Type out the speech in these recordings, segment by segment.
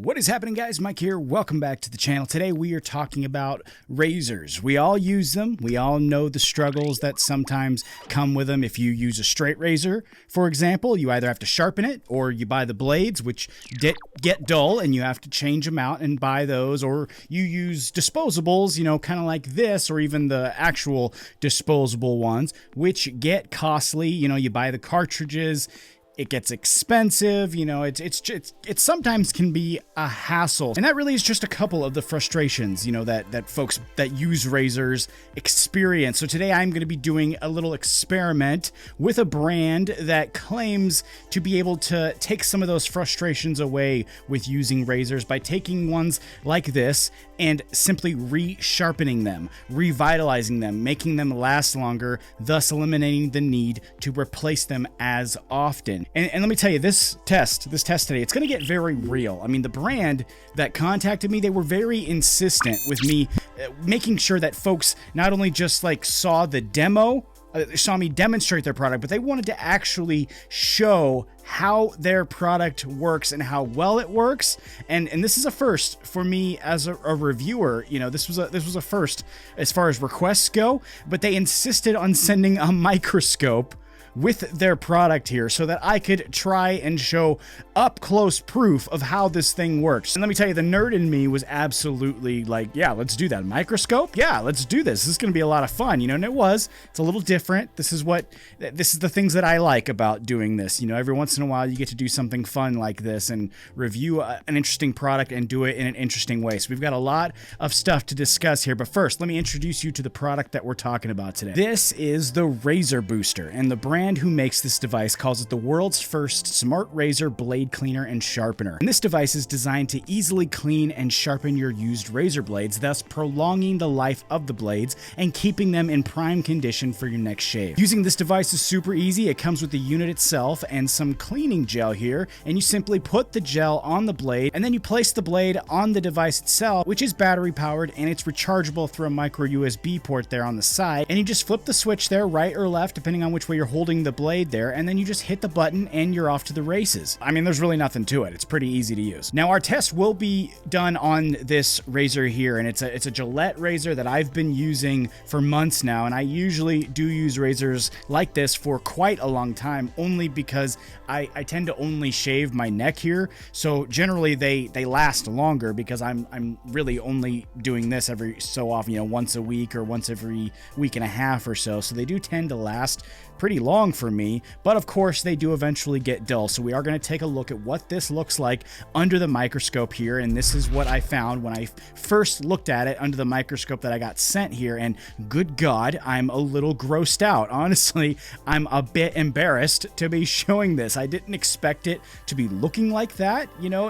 What is happening, guys? Mike here. Welcome back to the channel. Today we are talking about razors. We all use them. We all know the struggles that sometimes come with them. If you use a straight razor, for example, you either have to sharpen it or you buy the blades, which get dull and you have to change them out and buy those, or you use disposables, you know, kind of like this, or even the actual disposable ones, which get costly. You know, you buy the cartridges. It gets expensive, you know, it sometimes can be a hassle. And that really is just a couple of the frustrations, you know, that folks that use razors experience. So today I'm going to be doing a little experiment with a brand that claims to be able to take some of those frustrations away with using razors by taking ones like this and simply resharpening them, revitalizing them, making them last longer, thus eliminating the need to replace them as often. And let me tell you, this test today, it's going to get very real. I mean, the brand that contacted me, they were very insistent with me making sure that folks not only just like saw the demo, saw me demonstrate their product, but they wanted to actually show how their product works and how well it works. And this is a first for me as a reviewer. You know, this was a first as far as requests go, but they insisted on sending a microscope with their product here so that I could try and show up close proof of how this thing works. And let me tell you, the nerd in me was absolutely like, yeah, let's do that. Microscope? Yeah, let's do this. This is going to be a lot of fun, you know, and it was. It's a little different. This is the things that I like about doing this. You know, every once in a while you get to do something fun like this and review an interesting product and do it in an interesting way. So we've got a lot of stuff to discuss here, but first, let me introduce you to the product that we're talking about today. This is the Razor Booster, and the brand who makes this device calls it the world's first smart razor blade cleaner and sharpener. And this device is designed to easily clean and sharpen your used razor blades, thus prolonging the life of the blades and keeping them in prime condition for your next shave. Using this device is super easy. It comes with the unit itself and some cleaning gel here, and you simply put the gel on the blade and then you place the blade on the device itself, which is battery powered and it's rechargeable through a micro USB port there on the side, and you just flip the switch there, right or left, depending on which way you're holding the blade there, and then you just hit the button and you're off to the races. I mean, there's really nothing to it. It's pretty easy to use. Now, our test will be done on this razor here, and it's a Gillette razor that I've been using for months now, and I usually do use razors like this for quite a long time, only because I tend to only shave my neck here, so generally they last longer because I'm really only doing this every so often, you know, once a week or once every week and a half or so they do tend to last pretty long for me, but of course they do eventually get dull. So we are going to take a look at what this looks like under the microscope here, and this is what I found when I first looked at it under the microscope that I got sent here, and good God, I'm a little grossed out. Honestly, I'm a bit embarrassed to be showing this. I didn't expect it to be looking like that. You know,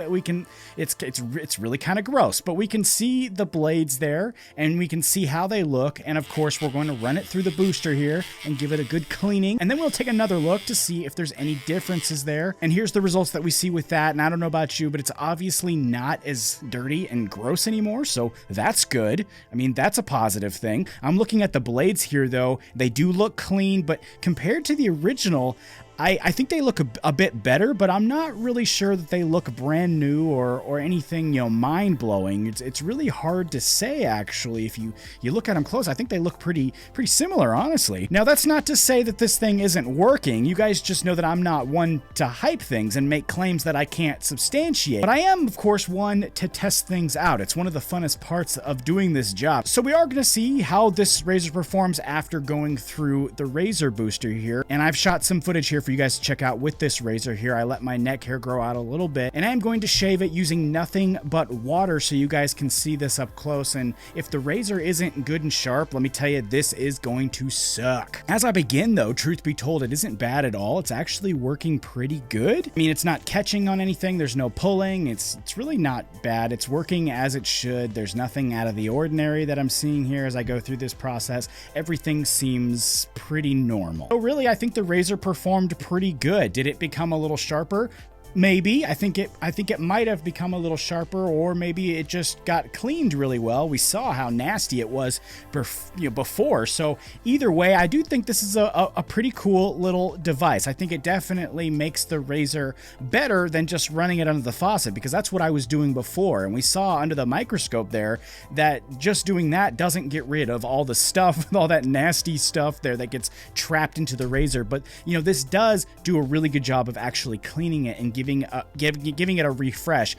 it's really kind of gross, but we can see the blades there and we can see how they look, and of course we're going to run it through the booster here and give it a good clean. And then we'll take another look to see if there's any differences there. And here's the results that we see with that. And I don't know about you, but it's obviously not as dirty and gross anymore. So that's good. I mean, that's a positive thing. I'm looking at the blades here, though. They do look clean, but compared to the original, I think they look a bit better, but I'm not really sure that they look brand new or anything, you know, mind-blowing. It's really hard to say, actually. If you look at them close, I think they look pretty similar, honestly. Now, that's not to say that this thing isn't working. You guys just know that I'm not one to hype things and make claims that I can't substantiate. But I am, of course, one to test things out. It's one of the funnest parts of doing this job. So we are going to see how this razor performs after going through the Razor Booster here. And I've shot some footage here for you guys to check out with this razor here. I let my neck hair grow out a little bit, and I'm going to shave it using nothing but water so you guys can see this up close. And if the razor isn't good and sharp, let me tell you, this is going to suck. As I begin, though, truth be told, it isn't bad at all. It's actually working pretty good. I mean, it's not catching on anything. There's no pulling. It's really not bad. It's working as it should. There's nothing out of the ordinary that I'm seeing here as I go through this process. Everything seems pretty normal. So really, I think the razor performed pretty good. Did it become a little sharper? Maybe. I think it might have become a little sharper, or maybe it just got cleaned really well. We saw how nasty it was before. So either way, I do think this is a pretty cool little device. I think it definitely makes the razor better than just running it under the faucet, because that's what I was doing before. And we saw under the microscope there that just doing that doesn't get rid of all the stuff, all that nasty stuff there that gets trapped into the razor. But this does do a really good job of actually cleaning it and giving it a refresh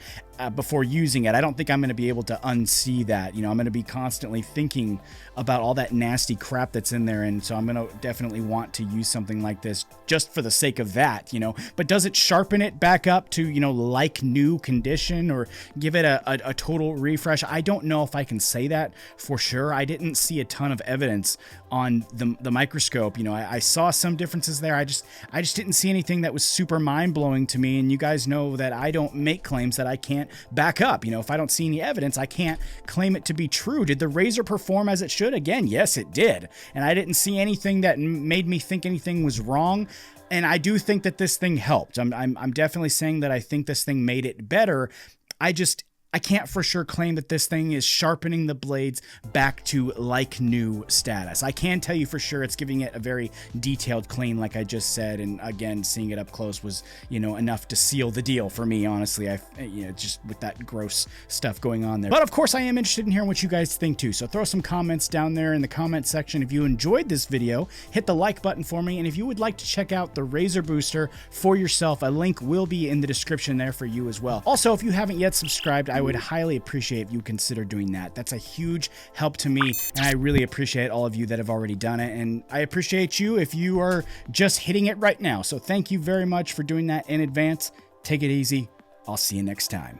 before using it. I don't think I'm going to be able to unsee that. I'm going to be constantly thinking about all that nasty crap that's in there, and so I'm going to definitely want to use something like this just for the sake of that. But does it sharpen it back up to like new condition, or give it a total refresh? I don't know if I can say that for sure. I didn't see a ton of evidence on the microscope. I saw some differences there. I just didn't see anything that was super mind-blowing to me, and you guys know that I don't make claims that I can't back up. If I don't see any evidence, I can't claim it to be true. Did the razor perform as it should? Again, yes, it did. And I didn't see anything that made me think anything was wrong. And I do think that this thing helped. I'm definitely saying that I think this thing made it better. I can't for sure claim that this thing is sharpening the blades back to like new status. I can tell you for sure it's giving it a very detailed clean, like I just said. And again, seeing it up close was, enough to seal the deal for me, honestly. Just with that gross stuff going on there. But of course, I am interested in hearing what you guys think too. So throw some comments down there in the comment section. If you enjoyed this video, hit the like button for me. And if you would like to check out the Razor Booster for yourself, a link will be in the description there for you as well. Also, if you haven't yet subscribed, I would highly appreciate if you consider doing that. That's a huge help to me, and I really appreciate all of you that have already done it, and I appreciate you if you are just hitting it right now. So thank you very much for doing that in advance. Take it easy. I'll see you next time.